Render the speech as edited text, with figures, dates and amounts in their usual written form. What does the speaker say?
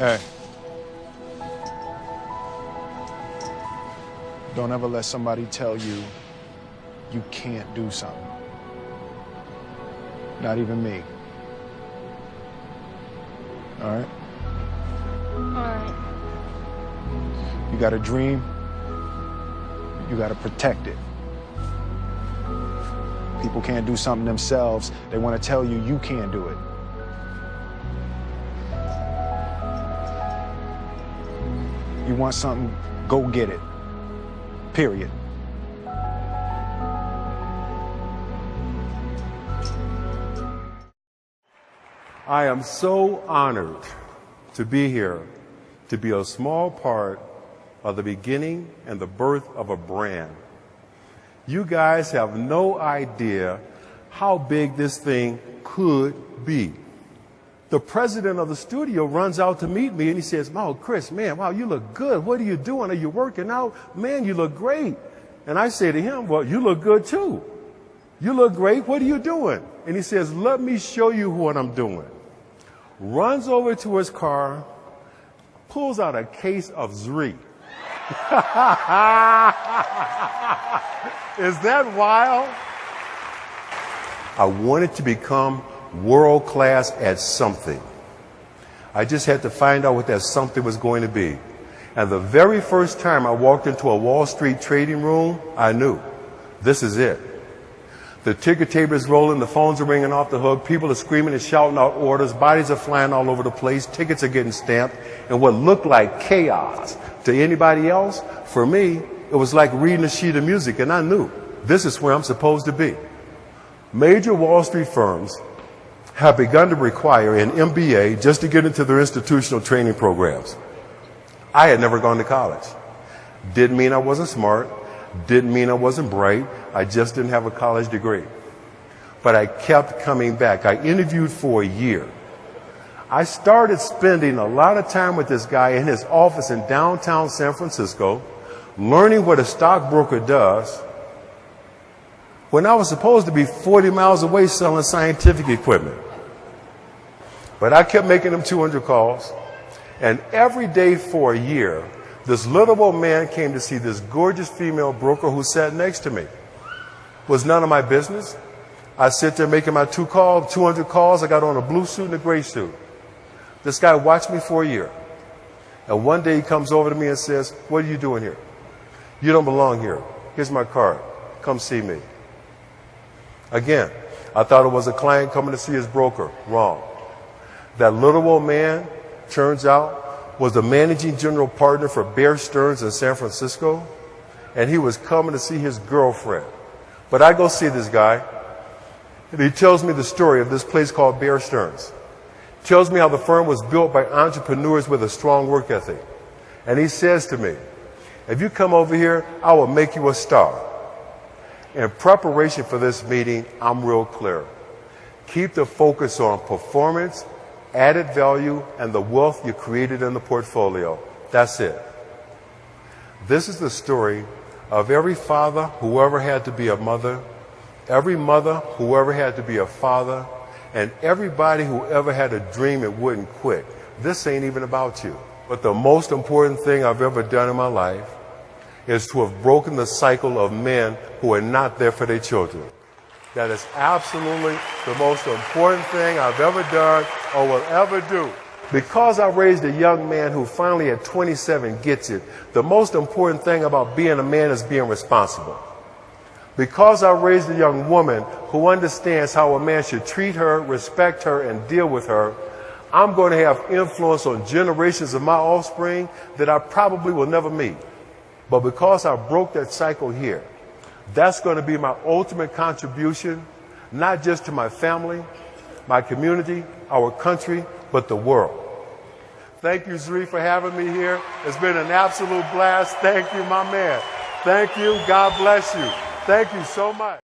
Hey. Don't ever let somebody tell you you can't do something. Not even me. All right? All right. You got a dream, you got to protect it. People can't do something themselves. They want to tell you you can't do it. You want something, go get it. Period. I am so honored to be here, to be a small part of the beginning and the birth of a brand. You guys have no idea how big this thing could be. The president of the studio runs out to meet me and he says, "Oh, Chris, man, wow, you look good. What are you doing? Are you working out? Man, you look great." And I say to him, "Well, you look good too. You look great. What are you doing?" And he says, "Let me show you what I'm doing." Runs over to his car, pulls out a case of Zrii. Is that wild? I wanted to become world class at something. I just had to find out what that something was going to be. And the very first time I walked into a Wall Street trading room, I knew this is it. The ticker tape is rolling, the phones are ringing off the hook, people are screaming and shouting out orders, bodies are flying all over the place, tickets are getting stamped, and what looked like chaos to anybody else, for me, it was like reading a sheet of music, and I knew this is where I'm supposed to be. Major Wall Street firms have begun to require an MBA just to get into their institutional training programs. I had never gone to college. Didn't mean I wasn't smart. Didn't mean I wasn't bright. I just didn't have a college degree. But I kept coming back. I interviewed for a year. I started spending a lot of time with this guy in his office in downtown San Francisco, learning what a stockbroker does, when I was supposed to be 40 miles away selling scientific equipment. But I kept making them 200 calls, and every day for a year, this little old man came to see this gorgeous female broker who sat next to me. Was none of my business. I sit there making my 200 calls. I got on a blue suit and a gray suit. This guy watched me for a year. And one day he comes over to me and says, "What are you doing here? You don't belong here. Here's my card. Come see me." Again, I thought it was a client coming to see his broker. Wrong. That little old man, turns out, was the managing general partner for Bear Stearns in San Francisco, and he was coming to see his girlfriend. But I go see this guy, and he tells me the story of this place called Bear Stearns. Tells me how the firm was built by entrepreneurs with a strong work ethic. And he says to me, "If you come over here, I will make you a star." In preparation for this meeting, I'm real clear. Keep the focus on performance, added value, and the wealth you created in the portfolio. That's it. This is the story of every father who ever had to be a mother, every mother who ever had to be a father, and everybody who ever had a dream and wouldn't quit. This ain't even about you. But the most important thing I've ever done in my life is to have broken the cycle of men who are not there for their children. That is absolutely the most important thing I've ever done or will ever do. Because I raised a young man who finally at 27 gets it, the most important thing about being a man is being responsible. Because I raised a young woman who understands how a man should treat her, respect her, and deal with her, I'm going to have influence on generations of my offspring that I probably will never meet. But because I broke that cycle here, that's going to be my ultimate contribution, not just to my family, my community, our country, but the world. Thank you, Zrii, for having me here. It's been an absolute blast. Thank you, my man. Thank you. God bless you. Thank you so much.